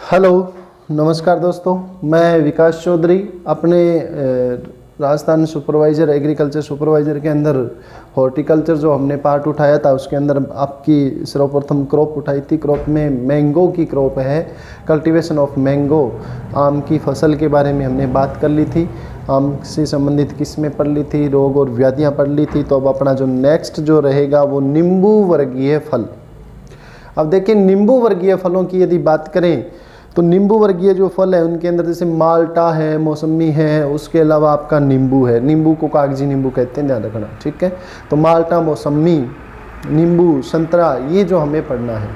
Hello, नमस्कार दोस्तों। मैं विकास चौधरी अपने राजस्थान सुपरवाइज़र एग्रीकल्चर सुपरवाइज़र के अंदर हॉर्टिकल्चर जो हमने पार्ट उठाया था उसके अंदर आपकी सर्वप्रथम क्रॉप उठाई थी। क्रॉप में मैंगो की क्रॉप है, कल्टीवेशन ऑफ मैंगो, आम की फसल के बारे में हमने बात कर ली थी। आम से संबंधित किस्में पढ़ ली थी, रोग और व्याधियाँ पढ़ ली थी। तो अब अपना जो नेक्स्ट जो रहेगा वो नींबू वर्गीय फल। अब देखिए, नींबू वर्गीय फलों की यदि बात करें तो नींबू वर्गीय जो फल है उनके अंदर जैसे माल्टा है, मौसमी है, उसके अलावा आपका नींबू है। नींबू को कागजी नींबू कहते हैं, ध्यान रखना, ठीक है। तो माल्टा, मौसमी, नींबू, संतरा, ये जो हमें पढ़ना है।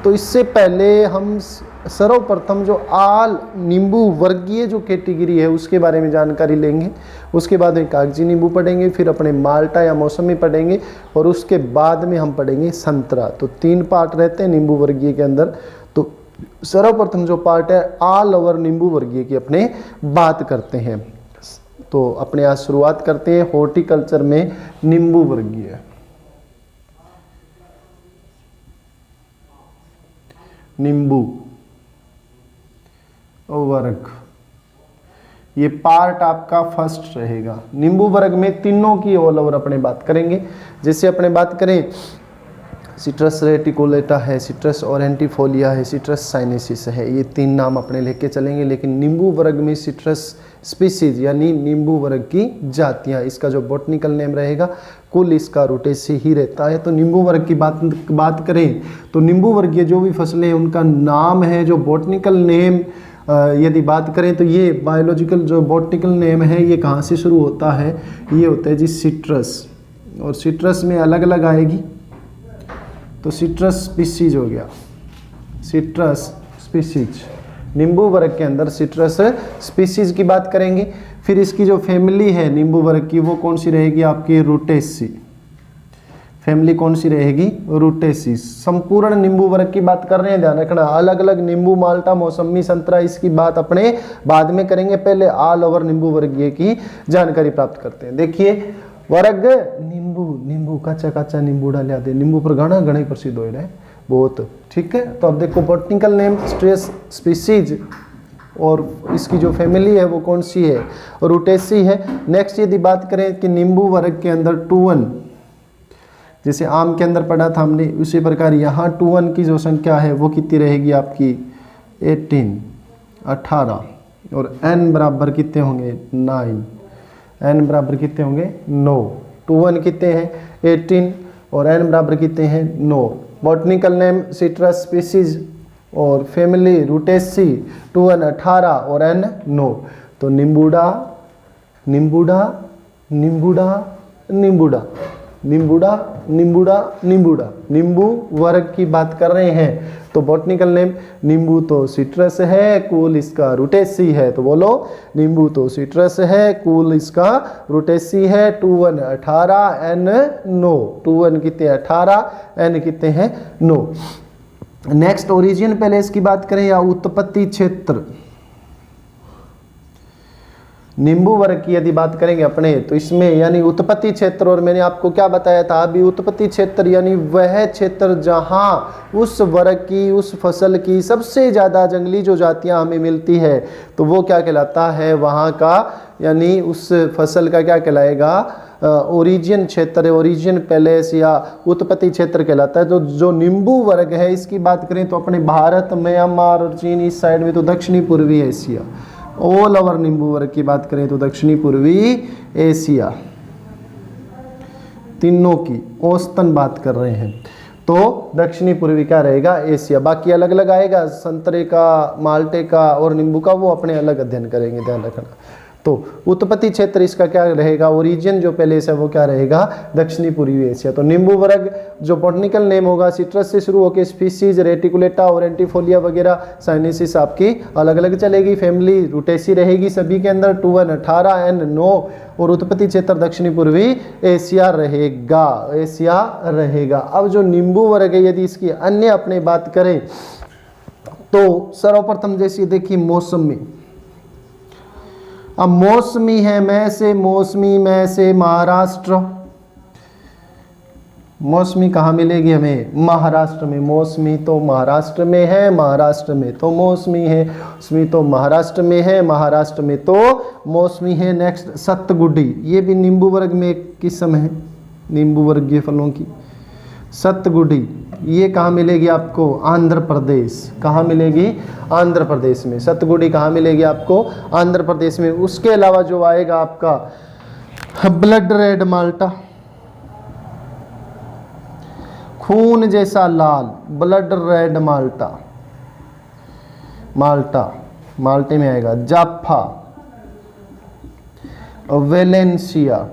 तो इससे पहले हम सर्वप्रथम जो आल नींबू वर्गीय जो कैटेगरी है उसके बारे में जानकारी लेंगे। उसके बाद में कागजी नींबू पढ़ेंगे, फिर अपने माल्टा या मौसमी पढ़ेंगे और उसके बाद में हम पढ़ेंगे संतरा। तो 3 पार्ट रहते हैं नींबू वर्गीय के अंदर। तो सर्वप्रथम जो पार्ट है ऑल ओवर नींबू वर्गीय की अपने बात करते हैं। तो अपने आज शुरुआत करते हैं हॉर्टिकल्चर में नींबू वर्गीय। नींबू वर्ग, ये पार्ट आपका फर्स्ट रहेगा। नींबू वर्ग में तीनों की ऑल ओवर अपने बात करेंगे। जैसे अपने बात करें, सिट्रस रेटिकुलेटा है, सिट्रस ओरेंटिफोलिया है, सिट्रस साइनेसिस है, ये 3 नाम अपने लेके चलेंगे। लेकिन नींबू वर्ग में सिट्रस स्पीसीज यानी नींबू वर्ग की जातियां, इसका जो बॉटनिकल नेम रहेगा कुल इसका रूटेसी ही रहता है। तो नींबू वर्ग की बात करें तो नींबू वर्गीय जो भी फसलें हैं उनका नाम है, जो बॉटनिकल नेम यदि बात करें तो ये बायोलॉजिकल जो बॉटनिकल नेम है ये कहाँ से शुरू होता है, ये होता है जी सिट्रस। और सिट्रस में अलग अलग आएगी, तो सिट्रस स्पीसीज हो गया, सिट्रस स्पीसीज। नींबू वर्ग के अंदर सिट्रस स्पीसीज की बात करेंगे। फिर इसकी जो फैमिली है नींबू वर्ग की वो कौन सी रहेगी आपकी, रूटेसी। फैमिली कौन सी रहेगी, रूटेसी। संपूर्ण नींबू वर्ग की बात कर रहे हैं, ध्यान रखना। अलग अलग नींबू, माल्टा, मौसमी, संतरा, इसकी बात अपने बाद में करेंगे। पहले ऑल ओवर नींबू वर्गीय की जानकारी प्राप्त करते हैं। देखिए, वर्ग नींबू, नींबू काचा काचा नींबू डालिया दे, नींबू पर गाना गणे प्रसिद्ध हो रहा है बहुत, ठीक है। तो अब देखो बॉटनिकल नेम स्ट्रेस स्पीसीज और इसकी जो फैमिली है वो कौन सी है, रूटेसी है। नेक्स्ट यदि बात करें कि नींबू वर्ग के अंदर टूवन, जैसे आम के अंदर पढ़ा था हमने, उसी प्रकार यहाँ टूवन की जो संख्या है वो कितनी रहेगी आपकी 18 और n बराबर कितने होंगे 9, n बराबर कितने होंगे 9। टूवन कितने हैं 18 और n बराबर कितने हैं 9। बॉटनिकल नेम सिट्रस स्पीसीज और फैमिली रूटेसी, टूवन 18 और n 9। तो नींबूडा, नींबूडा, नींबूडा, नींबूडा, नींबूडा, नींबूडा, नींबूडा, नींबू वर्ग की बात कर रहे हैं। तो बॉटनिकल नेम नींबू तो सिट्रस है, कुल इसका रूटेसी है। तो बोलो, नींबू तो सिट्रस है, कुल इसका रूटेसी है। टूवन 18, n 9। टूवन कितने 18, n कितने हैं 9। नेक्स्ट ओरिजिन पहले इसकी बात करें या उत्पत्ति क्षेत्र। नींबू वर्ग की यदि बात करेंगे अपने तो इसमें यानी उत्पत्ति क्षेत्र, और मैंने आपको क्या बताया था अभी, उत्पत्ति क्षेत्र यानी वह क्षेत्र जहां उस वर्ग की, उस फसल की सबसे ज़्यादा जंगली जो जातियां हमें मिलती है तो वो क्या कहलाता है वहां का, यानी उस फसल का क्या कहलाएगा, ओरिजिन क्षेत्र, ओरिजिन पैलेस या उत्पत्ति क्षेत्र कहलाता है। तो जो नींबू वर्ग है इसकी बात करें तो अपने भारत, म्यांमार और चीन इस साइड में, तो दक्षिणी पूर्वी एशिया। ऑल ओवर नींबू वर्ग की बात करें तो दक्षिणी पूर्वी एशिया, तीनों की औसतन बात कर रहे हैं तो दक्षिणी पूर्वी क्या रहेगा एशिया। बाकी अलग अलग आएगा, संतरे का, माल्टे का और नींबू का, वो अपने अलग अध्ययन करेंगे, ध्यान रखना। तो उत्पत्ति क्षेत्र इसका क्या रहेगा, ओरिजिन जो पैलेस है वो क्या रहेगा दक्षिणी पूर्वी एशिया। तो नींबू वर्ग जो बॉटनिकल नेम होगा सिट्रस से शुरू होकर स्पीसीज रेटिकुलेटा, ओरेंटिफोलिया वगैरह, साइनेसिस आपकी अलग अलग चलेगी। फैमिली रूटेसी रहेगी सभी के अंदर, टूवन 18, n 9 और उत्पत्ति क्षेत्र दक्षिणी पूर्वी एशिया रहेगा, एशिया रहेगा। अब जो नींबू वर्ग है यदि इसकी अन्य अपने बात करें तो सर्वप्रथम जैसे देखिए मौसमी। अब मौसमी है, मैं से मौसमी, मैं से महाराष्ट्र, मौसमी कहाँ मिलेगी हमें? महाराष्ट्र में। मौसमी तो महाराष्ट्र में है, महाराष्ट्र में तो मौसमी है, मौसमी तो महाराष्ट्र में है, महाराष्ट्र में तो मौसमी है। नेक्स्ट सतगुडी, ये भी नींबू वर्ग में एक किस्म है नींबू वर्गीय फलों की। सतगुडी ये कहाँ मिलेगी आपको? आंध्र प्रदेश। कहाँ मिलेगी? आंध्र प्रदेश में। सतगुडी कहाँ मिलेगी आपको? आंध्र प्रदेश में। उसके अलावा जो आएगा आपका ब्लड रेड माल्टा, खून जैसा लाल, ब्लड रेड माल्टा, माल्टा माल्टे में आएगा। जाफा, वेलेंसिया,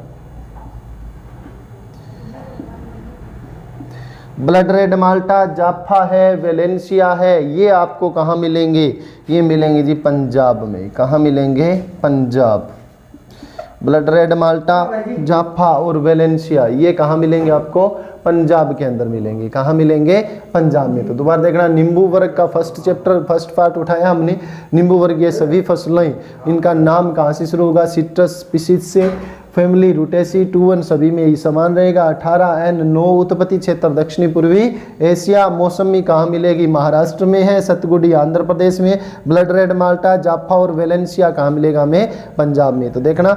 ब्लड रेड माल्टा, जाफा है, वेलेंसिया है, ये आपको कहाँ मिलेंगे? ये मिलेंगे जी पंजाब में। कहाँ मिलेंगे? पंजाब। ब्लड रेड माल्टा, जाफा और वेलेंसिया ये कहाँ मिलेंगे आपको? पंजाब के अंदर मिलेंगे। कहाँ मिलेंगे? पंजाब में। तो दोबारा देखना, नींबू वर्ग का फर्स्ट चैप्टर फर्स्ट पार्ट उठाया हमने। नींबू वर्ग ये सभी फसलें, इनका नाम कहाँ से शुरू होगा? सिट्रस स्पीशीज से। फैमिली रूटेसी 2-1 सभी में ही समान रहेगा। 18N9 उत्पत्ति क्षेत्र दक्षिणी पूर्वी एशिया। मौसमी कहाँ मिलेगी? महाराष्ट्र में है। सतगुडी आंध्र प्रदेश में। ब्लड रेड माल्टा, जाफा और वेलेंसिया कहाँ मिलेगा हमें? पंजाब में। तो देखना,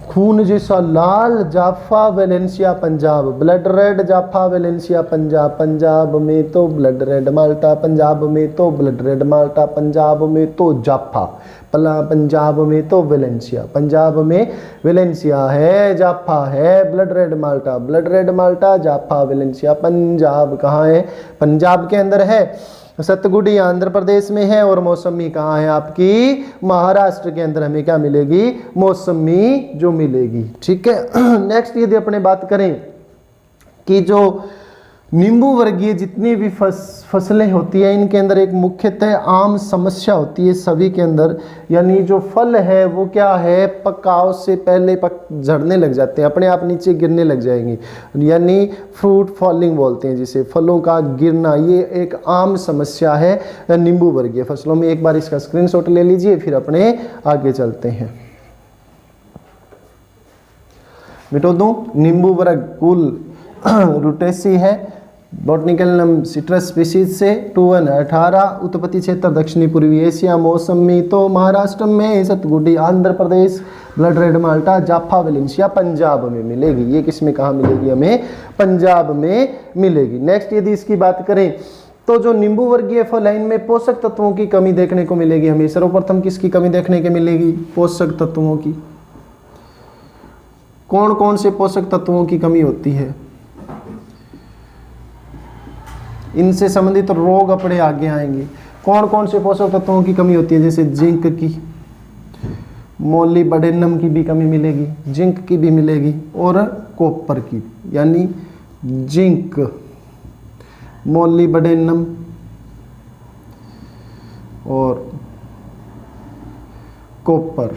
खून जैसा लाल, जाफा Valencia Punjab, blood red जाफा Valencia Punjab, Punjab में तो ब्लड रेड माल्टा, पंजाब में तो ब्लड रेड माल्टा, पंजाब में तो जाफा, पंजाब में तो वेलेंसिया, पंजाब में वेलेंसिया है, जाफा है, ब्लड रेड माल्टा, ब्लड रेड माल्टा, जाफा वेलेंसिया। पंजाब कहाँ है? पंजाब के अंदर है। सतगुडी आंध्र प्रदेश में है। और मौसमी कहाँ है आपकी? महाराष्ट्र के अंदर हमें क्या मिलेगी? मौसमी जो मिलेगी। ठीक है। नेक्स्ट यदि अपने बात करें कि जो नींबू वर्गीय जितनी भी फसलें होती है, इनके अंदर एक मुख्यतः आम समस्या होती है सभी के अंदर, यानी जो फल है वो क्या है? पकाव से पहले झड़ने लग जाते हैं, अपने आप नीचे गिरने लग जाएंगे, यानी फ्रूट फॉलिंग बोलते हैं जिसे, फलों का गिरना। ये एक आम समस्या है नींबू वर्गीय फसलों में। एक बार इसका स्क्रीनशॉट ले लीजिए, फिर अपने आगे चलते हैं। मिटो दूं, नींबू वर्ग कुल रूटेसी है, बॉटनिकल नाम सिट्रस स्पीशीज से। 2-1 18 उत्पत्ति क्षेत्र दक्षिणी पूर्वी एशिया। मौसमी तो महाराष्ट्र में, सतगुडी आंध्र प्रदेश, ब्लड रेड माल्टा, जाफा वेलेंसिया पंजाब में मिलेगी। ये किस में कहाँ मिलेगी हमें? पंजाब में मिलेगी। नेक्स्ट यदि इसकी बात करें तो जो नींबू वर्गीय फल है इनमें पोषक तत्वों की कमी देखने को मिलेगी हमें। सर्वप्रथम किसकी कमी देखने को मिलेगी? पोषक तत्वों की। कौन कौन से पोषक तत्वों की कमी होती है? इनसे संबंधित रोग अपने आगे आएंगे। कौन कौन से पोषक तत्वों की कमी होती है? जैसे जिंक की, मोलिब्डेनम की भी कमी मिलेगी, जिंक की भी मिलेगी, और कॉपर की, यानी जिंक, मोलिब्डेनम और कॉपर,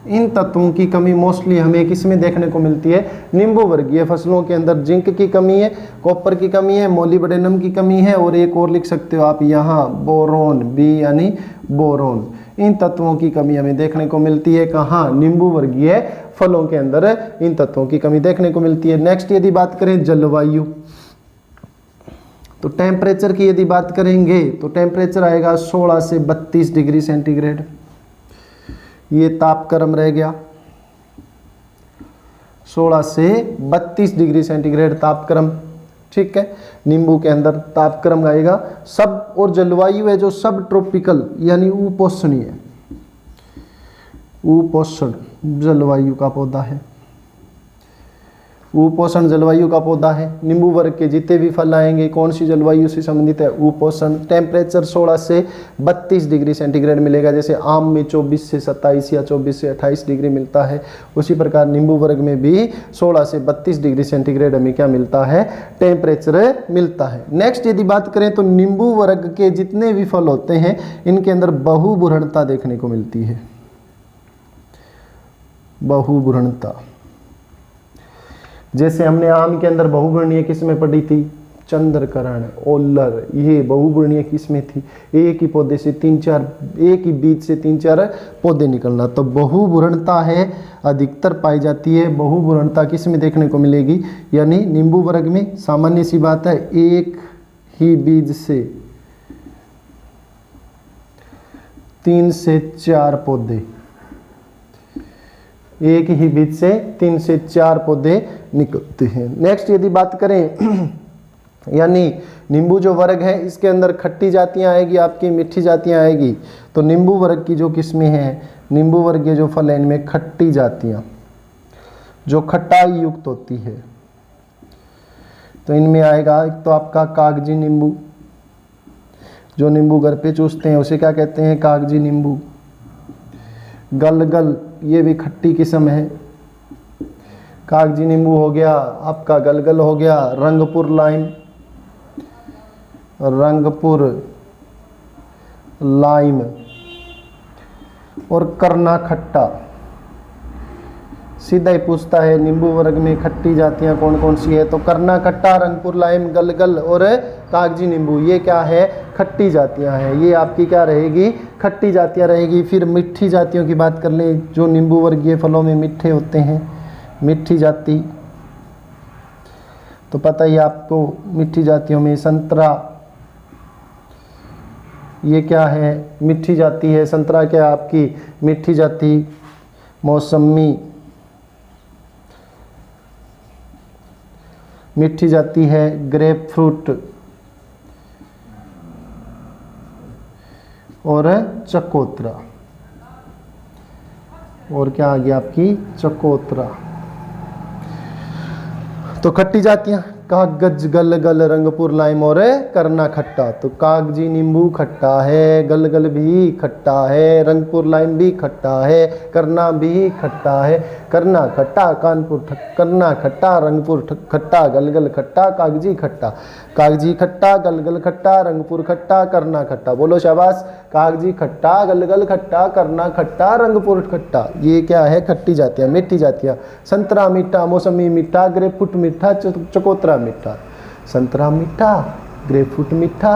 इन तत्वों की कमी मोस्टली हमें किसमें देखने को मिलती है? नींबू वर्गीय फसलों के अंदर। जिंक की कमी है, कॉपर की कमी है, मोलिब्डेनम की कमी है, और एक और लिख सकते हो आप यहाँ बोरोन, बी यानी बोरोन। इन तत्वों की कमी हमें देखने को मिलती है कहाँ? नींबू वर्गीय फलों के अंदर इन तत्वों की कमी देखने को मिलती है। नेक्स्ट यदि बात करें जलवायु, तो टेम्परेचर की यदि बात करेंगे तो टेम्परेचर आएगा 16 से 32 डिग्री सेंटीग्रेड। ये तापक्रम रह गया 16 से 32 डिग्री सेंटीग्रेड तापक्रम। ठीक है, नींबू के अंदर तापक्रम आएगा सब। और जलवायु है जो सब ट्रॉपिकल यानी उपोष्णीय, उपोष्ण जलवायु का पौधा है, उपोष्ण जलवायु का पौधा है। नींबू वर्ग के जितने भी फल आएंगे कौन सी जलवायु से संबंधित है? उपोष्ण। टेम्परेचर 16 से 32 डिग्री सेंटीग्रेड मिलेगा। जैसे आम में 24 से 27 या 24 से 28 डिग्री मिलता है, उसी प्रकार नींबू वर्ग में भी 16 से 32 डिग्री सेंटीग्रेड हमें क्या मिलता है? टेम्परेचर मिलता है। नेक्स्ट यदि बात करें तो नींबू वर्ग के जितने भी फल होते हैं इनके अंदर बहुभुरणता देखने को मिलती है। बहुभुरणता, जैसे हमने आम के अंदर बहुवर्णीय किस्में पढ़ी थी, चंद्रकरण, ओलर, ये बहुवर्णीय किस्में थी। एक ही पौधे से एक ही बीज से 3-4 पौधे निकलना। तो बहुभुरणता है अधिकतर पाई जाती है। बहुभुरणता किस में देखने को मिलेगी, यानी नींबू वर्ग में। सामान्य सी बात है, एक ही बीज से 3 से 4 पौधे, एक ही बीज से 3 से 4 पौधे निकलते हैं। नेक्स्ट यदि बात करें, यानी नींबू जो वर्ग है इसके अंदर खट्टी जातियां आएगी, आपकी मीठी जातियां आएगी। तो नींबू वर्ग की जो किस्में हैं, नींबू वर्ग के जो फल हैं, इनमें खट्टी जातियां जो खटाई युक्त होती है, तो इनमें आएगा एक तो आपका कागजी नींबू। जो नींबू घर पे चूसते हैं उसे क्या कहते हैं, कागजी नींबू। गलगल, ये भी खट्टी किस्म है। कागजी नींबू हो गया आपका, गलगल हो गया, रंगपुर लाइम, रंगपुर लाइम और करना खट्टा। सीधा ही पूछता है नींबू वर्ग में खट्टी जातियां कौन कौन सी है, तो करना खट्टा, रंगपुर लाइम, गलगल और कागजी नींबू, ये क्या है, खट्टी जातियां हैं। ये आपकी क्या रहेगी, खट्टी जातियां रहेगी। फिर मिठी जातियों की बात कर लें, जो नींबू वर्गीय फलों में मीठे होते हैं, मिठी जाति, तो पता ही आपको मिठी जातियों में संतरा, ये क्या है, मिठी जाति है। संतरा क्या है आपकी मिठी जाति। मौसमी मिठी जाति है। ग्रेप फ्रूट और चकोतरा, और क्या आ गया आपकी चकोतरा। तो खट्टी जातियां कागज, गलगल, रंगपुर लाइम और करना खट्टा। तो कागजी नींबू खट्टा है, गलगल भी खट्टा है, रंगपुर लाइम भी खट्टा है, करना भी खट्टा है। करना खट्टा, कानपुर करना खट्टा, रंगपुर खट्टा, गलगल खट्टा, कागजी खट्टा। कागजी खट्टा, गलगल खट्टा, रंगपुर खट्टा, करना खट्टा। बोलो शाबाश। कागजी खट्टा, गलगल खट्टा, करना खट्टा, रंगपुर खट्टा, ये क्या है, खट्टी जातियाँ, मीठी जातियाँ। संतरा मीठा, मौसमी मीठा, ग्रेपफ्रूट मीठा, चकोतरा मीठा। संतरा मीठा, ग्रेपफ्रूट मीठा,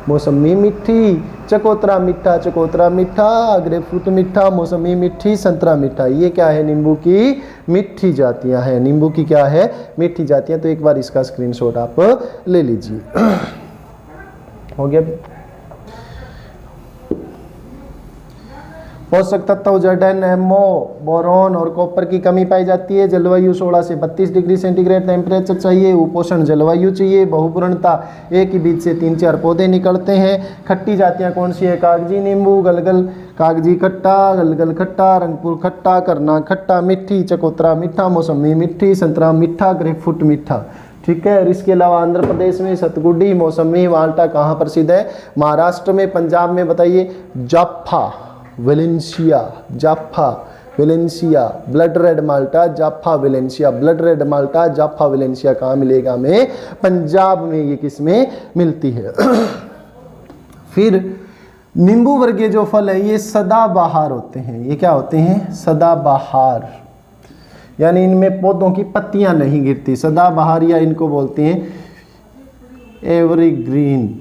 मौसमी मीठी, चकोतरा मीठा, चकोतरा मीठा, ग्रेपफ्रूट मीठा, मौसमी मीठी, संतरा मीठा। ये क्या है, नींबू की मीठी जातियां हैं। नींबू की क्या है, मीठी जातियां। तो एक बार इसका स्क्रीनशॉट आप ले लीजिए। हो गया। पोषक तत्व जर्डन, एमओ, बोरॉन और कॉपर की कमी पाई जाती है। जलवायु 16 से 32 डिग्री सेंटीग्रेड टेम्परेचर चाहिए। उपोषण जलवायु चाहिए। बहुपूर्णता, एक ही बीज से 3-4 पौधे निकलते हैं। खट्टी जातियां कौन सी है, कागजी नींबू, गलगल, कागजी खट्टा, गलगल खट्टा, रंगपुर खट्टा, करना खट्टा, मिट्टी, चकोतरा मीठा, मौसमी मिट्टी, संतरा मीठा, ग्रेपफ्रूट मीठा। ठीक है। और इसके अलावा आंध्र प्रदेश में सतगुडी, मौसमी माल्टा कहाँ प्रसिद्ध है, महाराष्ट्र में, पंजाब में बताइए जाफा वेलेंसिया, जाफा वेलेंसिया, ब्लड रेड माल्टा, जाफा वेलेंसिया, ब्लड रेड माल्टा, जाफा वेलेंसिया कहाँ मिलेगा, हमें पंजाब में ये किसमें मिलती है। फिर नींबू वर्गीय जो फल है ये सदाबहार होते हैं। ये क्या होते हैं, सदाबहार, यानी इनमें पौधों की पत्तियां नहीं गिरती। सदाबहार या इनको बोलते हैं एवरीग्रीन,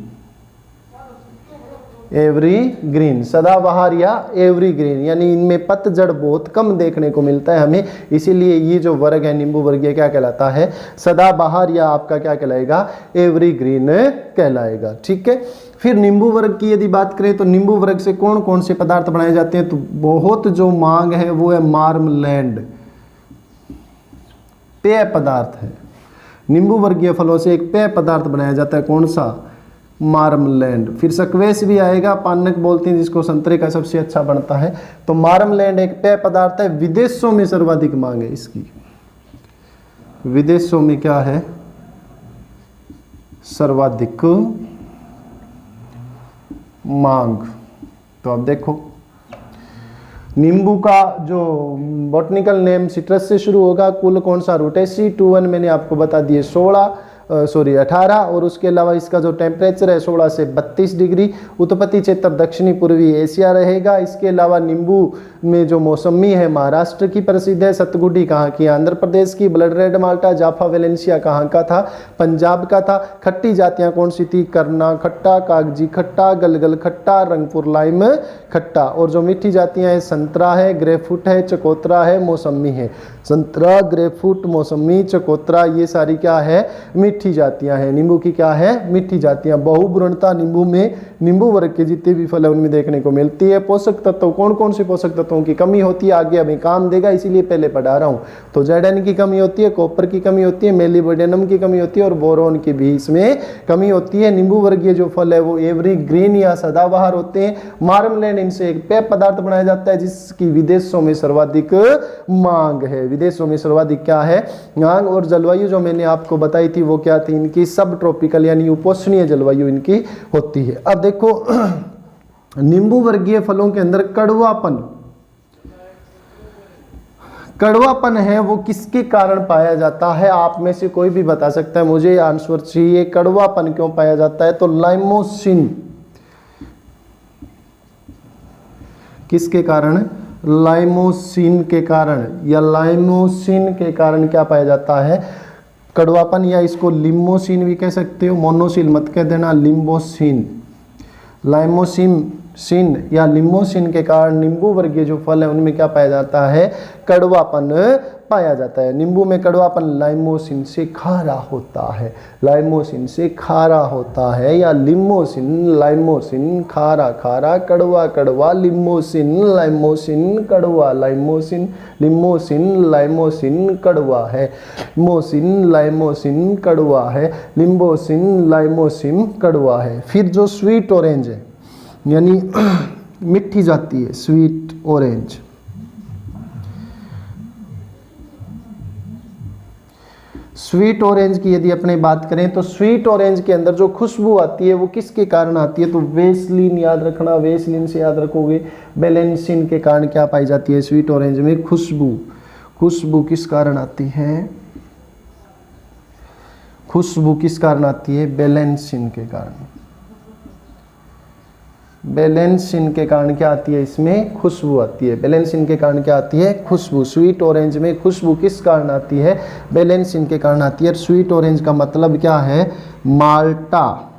एवरीग्रीन, सदाबहार या एवरीग्रीन, यानी इनमें पतझड़ बहुत कम देखने को मिलता है हमें, इसीलिए ये जो वर्ग है नींबू वर्गीय क्या कहलाता है, सदाबहार या आपका क्या कहलाएगा, एवरीग्रीन कहलाएगा। ठीक है। फिर नींबू वर्ग की यदि बात करें तो नींबू वर्ग से कौन कौन से पदार्थ बनाए जाते हैं, तो बहुत जो मांग है वो है मार्मलैंड, पेय पदार्थ है। नींबू वर्गीय फलों से एक पेय पदार्थ बनाया जाता है, कौन सा, मार्मलैंड। फिर सक्वेस भी आएगा, पानक बोलते हैं जिसको, संतरे का सबसे अच्छा बनता है। तो मार्मलैंड एक पेय पदार्थ है, विदेशों में सर्वाधिक मांग है इसकी। विदेशों में क्या है, सर्वाधिक मांग। तो अब देखो नींबू का जो बॉटनिकल नेम सिट्रस से शुरू होगा, कुल कौन सा रूट है, C21 मैंने आपको बता दिए 16, 18 और उसके अलावा इसका जो टेम्परेचर है 16 से 32 डिग्री। उत्पत्ति क्षेत्र दक्षिणी पूर्वी एशिया रहेगा। इसके अलावा नींबू में जो मौसमी है महाराष्ट्र की प्रसिद्ध है। सतगुडी कहाँ की? आंध्र प्रदेश की। ब्लड रेड माल्टा जाफा वेलेंसिया कहाँ का था? पंजाब का था। खट्टी जातियाँ कौन सी थी? करना खट्टा, कागजी खट्टा, गलगल खट्टा, रंगपुर लाइम खट्टा। और जो मीठी जातियाँ हैं संतरा है, ग्रेपफ्रूट है, चकोतरा है, मौसमी है। संतरा, ग्रेपफ्रूट, मौसमी, चकोतरा ये सारी क्या है? मीठी जातियाँ हैं। नींबू की क्या है? मीठी जातियाँ। बहुबुरणता नींबू में नींबू वर्ग के जितने भी फल है उनमें देखने को मिलती है। पोषक तत्व कौन कौन से पोषक तत्वों की कमी होती है आगे अभी काम देगा, इसीलिए पहले पढ़ा रहा हूँ। तो जेडन की कमी होती है, कॉपर की कमी होती है, मेलिबोडेनम की कमी होती है और बोरोन की भी इसमें कमी होती है। नींबू वर्गीय जो फल है वो एवरग्रीन या सदाबहार होते हैं। मार्मलेड इनसे एक पेय पदार्थ बनाया जाता है जिसकी विदेशों में सर्वाधिक मांग है। विदेशों में सर्वाधिक क्या है? मांग। और जलवायु जो मैंने आपको बताई थी वो क्या थी? इनकी सब ट्रॉपिकल यानी उपोष्णीय जलवायु इनकी होती है। अब देखो नींबू वर्गीय फलों के अंदर कड़वापन है वो किसके कारण पाया जाता है? आप में से कोई भी बता सकता है, मुझे आंसर चाहिए। कड़वापन क्यों पाया जाता है? तो लाइमोसिन। किसके कारण? लाइमोसिन के कारण, या लाइमोसिन के कारण क्या पाया जाता है? कड़वापन, या इसको लिम्बोसिन भी कह सकते हो। मोनोसिल मत कह देना, लिम्बोसिन। लाइमोसिन या लिम्बोसिन के कारण नींबू वर्गीय जो फल है उनमें क्या पाया जाता है? कड़वापन पाया जाता है। नींबू में कड़वापन लाइमोसिन से खारा होता है। लाइमोसिन से खारा होता है, या लिम्बोसिन, लाइमोसिन, खारा खारा, कड़वा कड़वा, लिम्बोसिन, लाइमोसिन, कड़वा, लाइमोसिन, लिम्बोसिन, लाइमोसिन, कड़वा है। मोसिन, लाइमोसिन, कड़वा है। लिम्बोसिन, लाइमोसिन, कड़वा है। फिर जो स्वीट ऑरेंज है यानी मिठी जाती है, स्वीट ऑरेंज। स्वीट ऑरेंज की यदि अपने बात करें तो स्वीट ऑरेंज के अंदर जो खुशबू आती है वो किसके कारण आती है? तो वेसलिन याद रखना, वेसलिन से याद रखोगे। बेलेंसिन के कारण क्या पाई जाती है? स्वीट ऑरेंज में खुशबू। खुशबू किस कारण आती है? खुशबू किस कारण आती है? बेलेंसिन के कारण। बेलेंसिन के कारण क्या आती है? इसमें खुशबू आती है। बेलेंसिन के कारण क्या आती है? खुशबू। स्वीट ऑरेंज में खुशबू किस कारण आती है? बेलेंसिन के कारण आती है। स्वीट ऑरेंज का मतलब क्या है? माल्टा,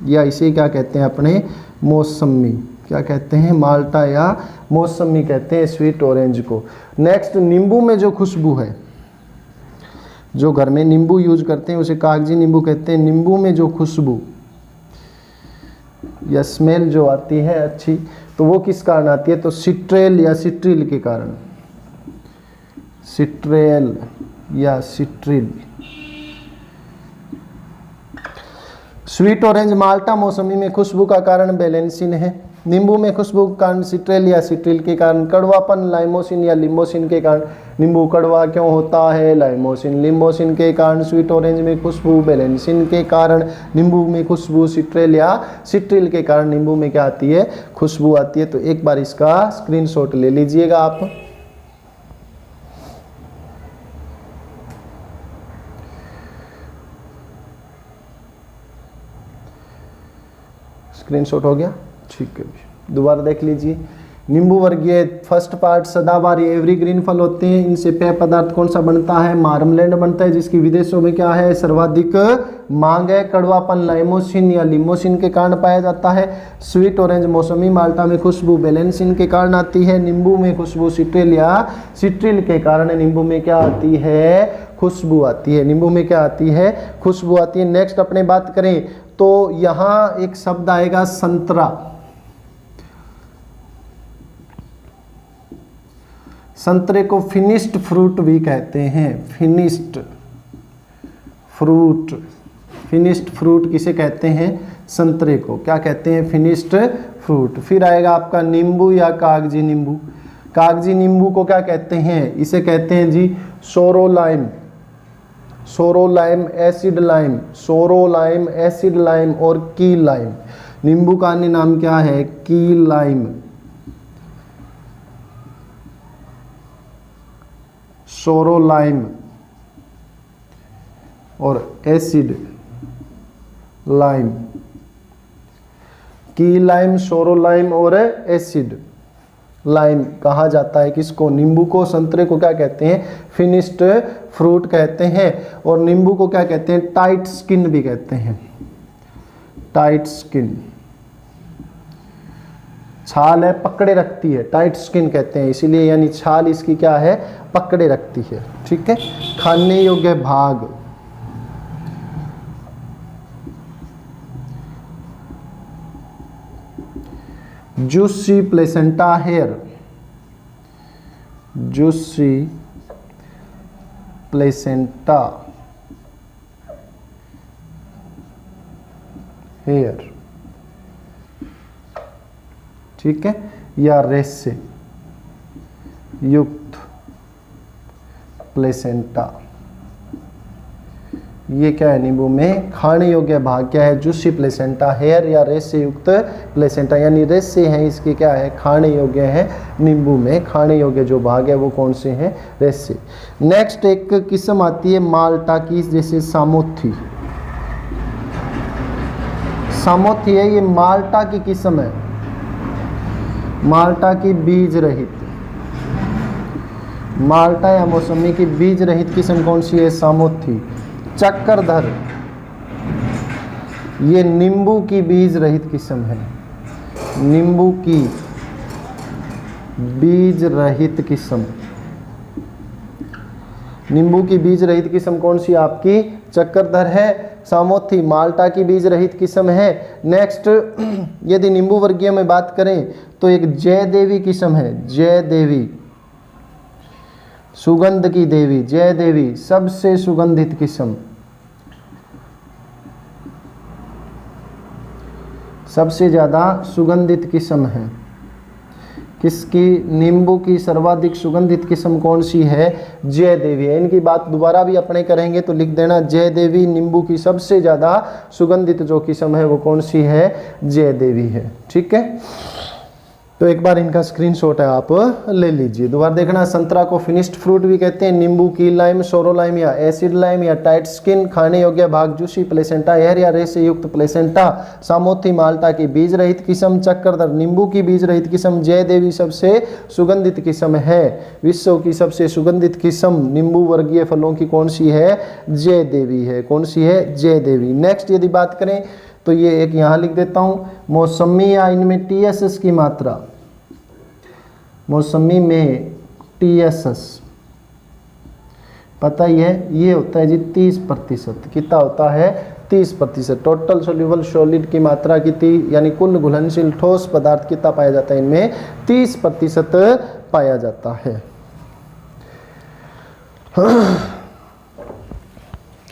या इसे क्या कहते हैं अपने? मौसमी। क्या कहते हैं? माल्टा या मौसमी कहते हैं स्वीट ऑरेंज को। नेक्स्ट, नींबू में जो खुशबू है, जो घर में नींबू यूज करते हैं उसे कागजी नींबू कहते हैं। नींबू में जो खुशबू या स्मेल जो आती है अच्छी, तो वो किस कारण आती है? तो सिट्रेल या सिट्रिल के कारण। सिट्रेल या सिट्रिल। स्वीट ऑरेंज, माल्टा, मौसमी में खुशबू का कारण बेलेंसिन है। नींबू में खुशबू के कारण सिट्रेल या सिट्रिल के कारण। कड़वापन लाइमोसिन या लिम्बोसिन के कारण। नींबू कड़वा क्यों होता है? लाइमोसिन लिम्बोसिन के कारण। स्वीट ऑरेंज में खुशबू बेलेंसिन के कारण। नींबू में खुशबू सिट्रेल या सिट्रिल के कारण नींबू में क्या आती है? खुशबू आती है। तो एक बार इसका स्क्रीनशॉट ले लीजिएगा आप। स्क्रीनशॉट हो गया? ठीक है, दोबारा देख लीजिए। नींबू वर्गीय फर्स्ट पार्ट सदाबहार एवरग्रीन फल होते हैं। इनसे पेय पदार्थ कौन सा बनता है? मार्मलेड बनता है जिसकी विदेशों में क्या है? सर्वाधिक मांग है। कड़वापन लाइमोसिन या लिम्बोसिन के कारण पाया जाता है। स्वीट ऑरेंज, मौसमी, माल्टा में खुशबू बेलेंसिन के कारण आती है। नींबू में खुशबू सिट्रिल या सिट्रिल के कारण। नींबू में क्या आती है? खुशबू आती है। नींबू में क्या आती है? खुशबू आती है। नेक्स्ट अपने बात करें तो यहाँ एक शब्द आएगा संतरा। संतरे को फिनिश्ड फ्रूट भी कहते हैं। Finished fruit. फिनिश्ड फ्रूट किसे कहते हैं? संतरे को क्या कहते हैं? Finished fruit. फिर आएगा आपका नींबू या कागजी नींबू। कागजी नींबू को क्या कहते हैं? इसे कहते हैं जी सोरोलाइम। सोरोलाइम, एसिड लाइम, सोरोलाइम, एसिड लाइम और की लाइम। नींबू का अन्य नाम क्या है? की लाइम। सोरोलाइम और एसिड लाइम, की लाइम, सोरो लाइम और एसिड लाइम कहा जाता है किसको? नींबू को। संतरे को क्या कहते हैं? फिनिश्ड फ्रूट कहते हैं। और नींबू को क्या कहते हैं? टाइट स्किन भी कहते हैं। टाइट स्किन, छाल है पकड़े रखती है, टाइट स्किन कहते हैं इसीलिए, यानी छाल इसकी क्या है? पकड़े रखती है। ठीक है। खाने योग्य भाग, juicy placenta hair, juicy placenta hair, ठीक है, या रेसे युक्त प्लेसेंटा, ये क्या है? नींबू में खाने योग्य भाग क्या है? जूसी प्लेसेंटा हेयर या रेसे युक्त प्लेसेंटा, यानी रेसे हैं इसके क्या है? खाने योग्य है। नींबू में खाने योग्य जो भाग है वो कौन से हैं? रेसे। नेक्स्ट एक किस्म आती है माल्टा की, जैसे सामोथी, सामोथी है, ये माल्टा की किस्म है, माल्टा की बीज रहित, माल्टा या मौसमी की बीज रहित किस्म कौन सी है? सामोथी। चक्रधर, ये नींबू की बीज रहित किस्म है, नींबू की बीज रहित किस्म, नींबू की बीज रहित किस्म कौन सी आपकी? चक्रधर है। सामोथी माल्टा की बीज रहित किस्म है। नेक्स्ट यदि नींबू वर्गीय में बात करें तो एक जय देवी किस्म है, जय देवी, सुगंध की देवी, जय देवी सबसे सुगंधित किस्म, सबसे ज्यादा सुगंधित किस्म है किसकी? नींबू की सर्वाधिक सुगंधित किस्म कौन सी है? जय देवी है। इनकी बात दोबारा भी अपने करेंगे तो लिख देना, जय देवी नींबू की सबसे ज्यादा सुगंधित जो किस्म है वो कौन सी है? जय देवी है। ठीक है, तो एक बार इनका स्क्रीनशॉट है आप ले लीजिए। दोबारा देखना, संतरा को फिनिश्ड फ्रूट भी कहते हैं, नींबू की लाइम, सोरो लाइम या एसिड लाइम या टाइट स्किन, खाने योग्य भाग जूसी प्लेसेंटा हेयर या रेसे युक्त प्लेसेंटा, सामोथी माल्टा की बीज रहित किस्म, चक्रधर नींबू की बीज रहित किस्म, जय देवी सबसे सुगंधित किस्म है। विश्व की सबसे सुगंधित किस्म नींबू वर्गीय फलों की कौन सी है? जय देवी है। कौन सी है? जय देवी। नेक्स्ट यदि बात करें तो ये एक यहाँ लिख देता हूँ, मौसमी या इनमें TSS की मात्रा, मौसमी में TSS पता ही है, ये होता है जी 30%। कितना होता है? 30%। टोटल सोल्यूबल सॉलिड की मात्रा कितनी, यानी कुल घुलनशील ठोस पदार्थ कितना पाया जाता है? इनमें 30% पाया जाता है।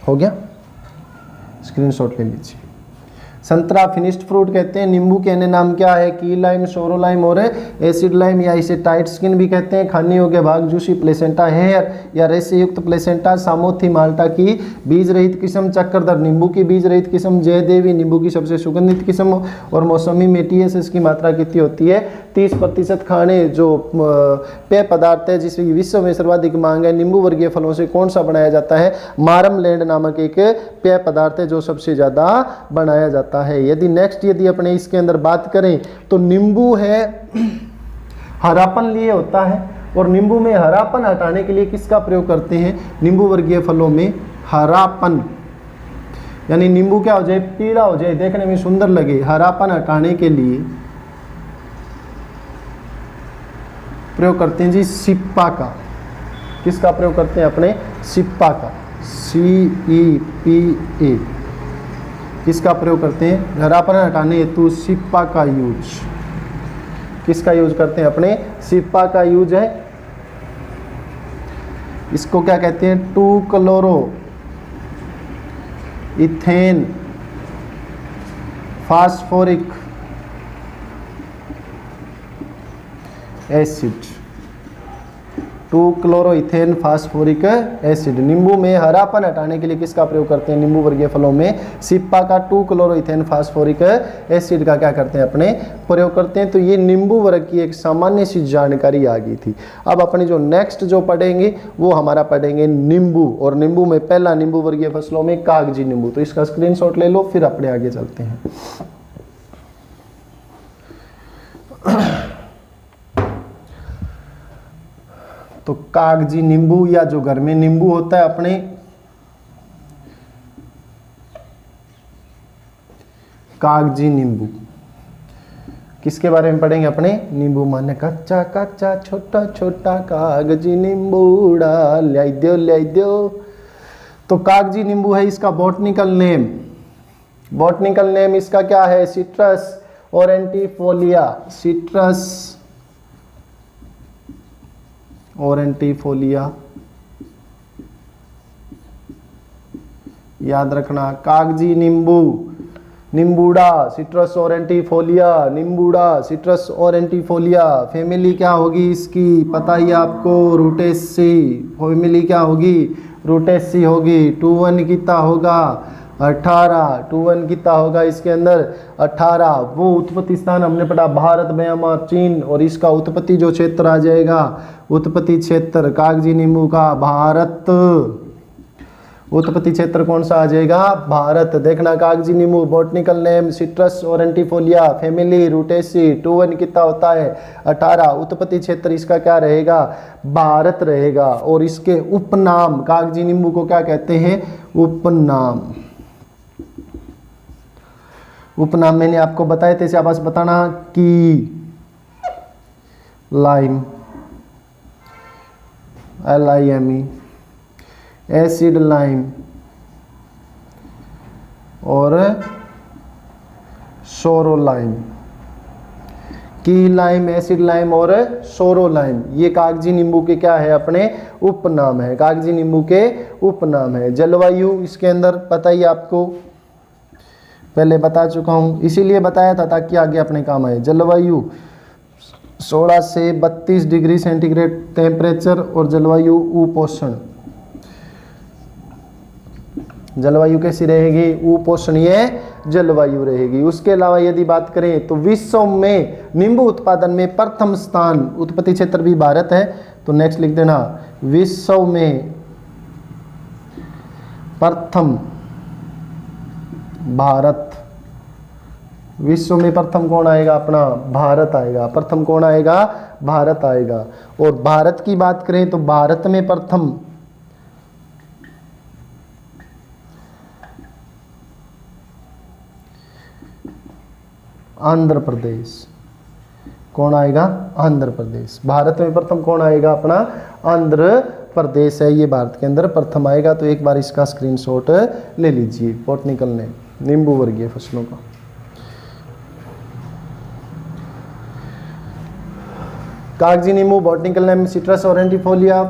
हो गया, स्क्रीनशॉट ले लीजिए। संतरा फिनिश्ड फ्रूट कहते हैं, नींबू के अन्य नाम क्या है? की लाइम, सोरो लाइम और एसिड लाइम या इसे टाइट स्किन भी कहते हैं। खाने योग्य भाग जूसी प्लेसेंटा हेयर या रेसे युक्त प्लेसेंटा, सामोथी माल्टा की बीज रहित किस्म, चक्रधर नींबू की बीज रहित किस्म, जय देवी नींबू की सबसे सुगंधित किस्म और मौसमी में TSS की मात्रा कितनी होती है? 30%। खाने जो पेय पदार्थ है जिसकी विश्व में सर्वाधिक मांग है, नींबू वर्गीय फलों से कौन सा बनाया जाता है? मारमलैंड नामक एक पेय पदार्थ है जो सबसे ज्यादा बनाया जाता है। यदि नेक्स्ट यदि अपने इसके अंदर बात करें तो नींबू है हरापन लिए होता है, और नींबू में हरापन हटाने के लिए किसका प्रयोग करते हैं? नींबू वर्गीय फलों में हरापन, यानी नींबू क्या हो जाए? पीला हो जाए, देखने में सुंदर लगे, हरापन हटाने के लिए प्रयोग करते हैं जी सिप्पा का। किसका प्रयोग करते हैं? अपने सिप्पा का, CEPA। किसका प्रयोग करते हैं? हरापन हटाने हेतु सिप्पा का यूज। किसका यूज करते हैं? अपने सिप्पा का यूज है। इसको क्या कहते हैं? 2-क्लोरो ethane phosphoric acid. 2 chloroethane phosphoric acid. नींबू में हरापन हटाने के लिए किसका प्रयोग करते हैं? नींबू वर्गीय फलों में सिप्पा का 2 क्लोरोइथेन फास्फोरिक एसिड का क्या करते हैं? अपने प्रयोग करते हैं। तो ये नींबू वर्ग की एक सामान्य सी जानकारी आ गई थी। अब अपने जो नेक्स्ट जो पढ़ेंगे वो हमारा पढ़ेंगे नींबू, और नींबू में पहला नींबू वर्गीय फसलों में कागजी नींबू। तो इसका स्क्रीनशॉट ले लो, फिर अपने आगे चलते हैं। तो कागजी नींबू या जो घर में नींबू होता है अपने, कागजी नींबू किसके बारे में पढ़ेंगे? अपने नींबू माने कच्चा कच्चा छोटा छोटा कागजी नींबूड़ा लाई दो। तो कागजी नींबू है इसका बॉटनिकल नेम। बॉटनिकल नेम इसका क्या है? सिट्रस ओरेंटिफोलिया। सिट्रस ओरेंटिफोलिया, याद रखना। कागजी नींबू, नींबूड़ा, सिट्रस ओरेंटिफोलिया, नींबूड़ा, सिट्रस ओरेंटिफोलिया। फैमिली क्या होगी इसकी? पता ही आपको, रूटेसी। फैमिली क्या होगी? रूटेसी होगी। 2 कितना होगा? 18। 2 कितना होगा इसके अंदर? 18। वो उत्पत्ति स्थान हमने पढ़ा भारत, म्यांमार, चीन, और इसका उत्पत्ति जो क्षेत्र आ जाएगा, उत्पत्ति क्षेत्र कागजी नींबू का भारत। उत्पत्ति क्षेत्र कौन सा आ जाएगा? भारत। देखना कागजी नींबू, botanical name citrus aurantifolia, family Rutaceae, 2 कितना होता है? 18। उत्पत्ति क्षेत्र इसका क्या रहेगा? भारत रहेगा। और इसके उपनाम, कागजी नींबू को क्या कहते हैं? उपनाम। उपनाम मैंने आपको बताया थे, इसे बस बताना कि लाइम, LIME, एसिड लाइम और सोरो लाइम। की लाइम, एसिड लाइम और सोरो लाइम, ये कागजी नींबू के क्या है? अपने उपनाम है। कागजी नींबू के उपनाम है। जलवायु इसके अंदर पता ही आपको, पहले बता चुका हूं, इसीलिए बताया था ताकि आगे अपने काम आए। जलवायु 16 से 32 डिग्री सेंटीग्रेड टेम्परेचर और जलवायु उपोष्ण। जलवायु कैसी रहेगी? उपोष्णीय जलवायु रहेगी। उसके अलावा यदि बात करें तो विश्व में नींबू उत्पादन में प्रथम स्थान, उत्पत्ति क्षेत्र भी भारत है, तो नेक्स्ट लिख देना विश्व में प्रथम भारत। विश्व में प्रथम कौन आएगा? अपना भारत आएगा। प्रथम कौन आएगा? भारत आएगा। और भारत की बात करें तो भारत में प्रथम आंध्र प्रदेश। कौन आएगा? आंध्र प्रदेश। भारत में प्रथम कौन आएगा? अपना आंध्र प्रदेश है, ये भारत के अंदर प्रथम आएगा। तो एक बार इसका स्क्रीनशॉट ले लीजिए। बॉटनिकल नेम नींबू वर्गीय फसलों का। कागजी नींबू, botanical name citrus aurantifolia,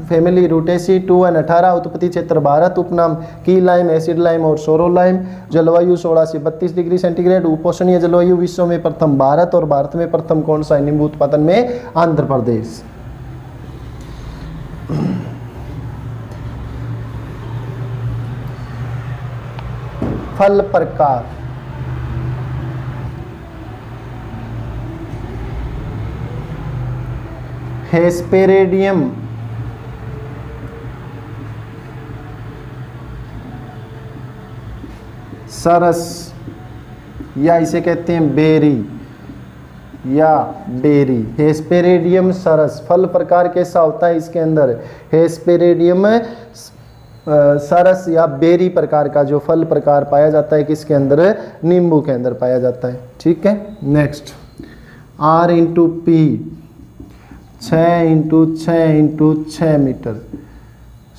family Rutaceae, 2 और 18। उत्पत्ति क्षेत्र भारत, उपनाम की लाइम, एसिड लाइम और सोरो लाइम। जलवायु 16 से 32 डिग्री सेंटीग्रेड, उपोष्णीय जलवायु। विश्व में प्रथम भारत, और भारत में प्रथम कौन सा है नींबू उत्पादन में? आंध्र प्रदेश। फल प्रकार, हेस्पेरेडियम, सरस, या इसे कहते हैं बेरी या बेरी। हेस्पेरेडियम सरस फल प्रकार कैसा होता है? इसके अंदर हेस्पेरेडियम सरस या बेरी प्रकार का जो फल प्रकार पाया जाता है किसके अंदर? नींबू के अंदर पाया जाता है। ठीक है, नेक्स्ट R×P 6×6×6 मीटर।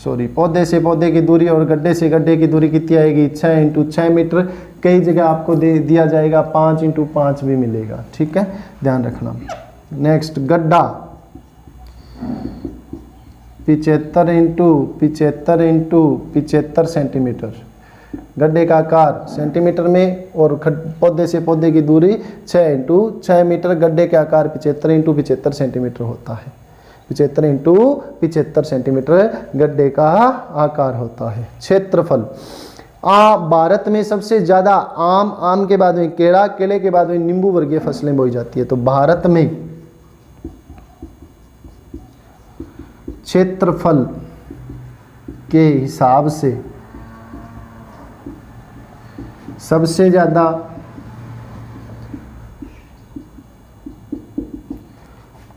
सॉरी, पौधे से पौधे की दूरी और गड्ढे से गड्ढे की दूरी कितनी आएगी? 6×6 मीटर। कई जगह आपको दिया जाएगा 5×5 भी मिलेगा। ठीक है, ध्यान रखना। नेक्स्ट गड्ढा 75×75×75 सेंटीमीटर। गड्ढे का आकार सेंटीमीटर में और पौधे से पौधे की दूरी 6×6 मीटर। गड्ढे का आकार 75×75 सेंटीमीटर होता है। 75 इंटू 75 सेंटीमीटर गड्ढे का आकार होता है। क्षेत्रफल भारत में सबसे ज्यादा आम के बाद में केला, केले के बाद में नींबू वर्गीय फसलें बोई जाती है। तो भारत में क्षेत्रफल के हिसाब से सबसे ज्यादा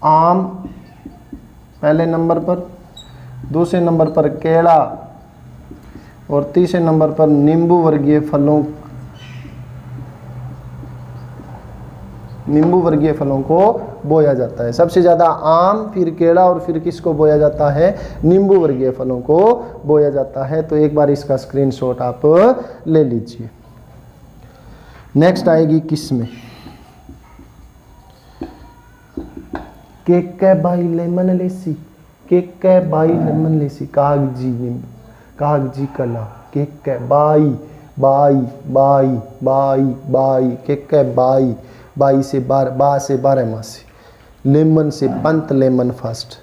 आम पहले नंबर पर, दूसरे नंबर पर केला और तीसरे नंबर पर नींबू वर्गीय फलों को बोया जाता है। सबसे ज़्यादा आम, फिर केला और फिर किसको बोया जाता है? नींबू वर्गीय फलों को बोया जाता है। तो एक बार इसका स्क्रीनशॉट आप ले लीजिए। नेक्स्ट आएगी किस्में। केक बाई लेमन लेसी, केक बाई लेमन लेसी, कागजी नींबू, कागजी कला, केक बाई बाई बाई बाई बाई, केक बाई, बाई से बा से 12 मासी, लेमन से पंत लेमन फर्स्ट,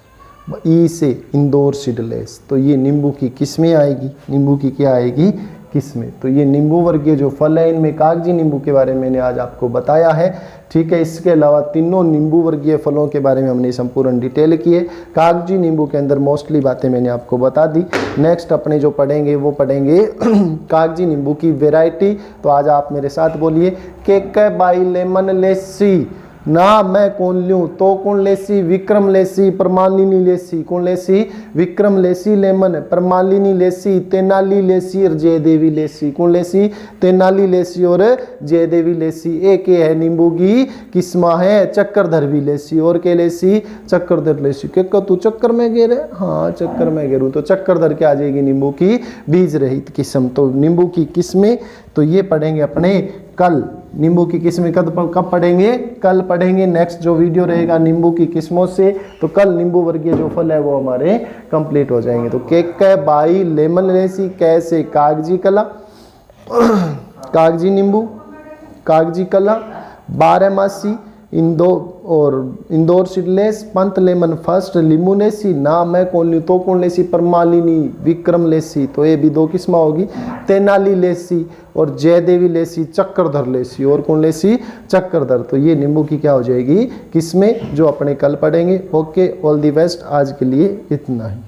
ई से इंदौर सीडलेस। तो ये नींबू की किस्में आएगी। नींबू की क्या आएगी? किस्में। तो ये नींबू वर्गीय जो फल है, इनमें कागजी नींबू के बारे में मैंने आज आपको बताया है। ठीक है, इसके अलावा तीनों नींबू वर्गीय फलों के बारे में हमने संपूर्ण डिटेल की है। कागजी नींबू के अंदर मोस्टली बातें मैंने आपको बता दी। नेक्स्ट अपने जो पढ़ेंगे वो पढ़ेंगे कागजी नींबू की वैरायटी। तो आज आप मेरे साथ बोलिए, केक बाई लेमन लेसी, ना मैं कौन लूँ तो कौन लेसी, विक्रम लेसी, परमालिनी लेसी, कौन लेसी? विक्रम लेसी लेमन, परमालिनी लेसी, तेनाली लेसी और जयदेवी लेसी, कौन लेसी? तेनाली लेसी और जयदेवी लेसी। एक ये है नींबू की किस्मा है चक्रधरवी लेसी, और के लेसी? चक्रधर लेसी। क्या तू चक्कर में गिर है? हाँ चक्कर में गिरूँ तो चक्रधर क्या आ जाएगी? नींबू की बीज रहित किस्म। तो नींबू की किस्में तो ये पढ़ेंगे अपने कल। नींबू की किस्में कब पढ़ेंगे? कल पढ़ेंगे। नेक्स्ट जो वीडियो रहेगा नींबू की किस्मों से, तो कल नींबू वर्गीय जो फल है वो हमारे कंप्लीट हो जाएंगे। तो केक बाई लेमन लेसी, कैसे? कागजी कला, कागजी नींबू, कागजी कला, 12 मासी, Indore seedless, Pant lemon first, लीमू लेसी, ना मैं कौन लूँ तो कौन लेसी, परमालिनी, विक्रम लेसी। तो ये भी 2 किस्म होगी, तेनाली लेसी और जयदेवी लेसी, चक्रधर लेसी, और कौन लेसी? चक्रधर। तो ये नींबू की क्या हो जाएगी? किस्में, जो अपने कल पढ़ेंगे। Okay, all the best. आज के लिए इतना ही।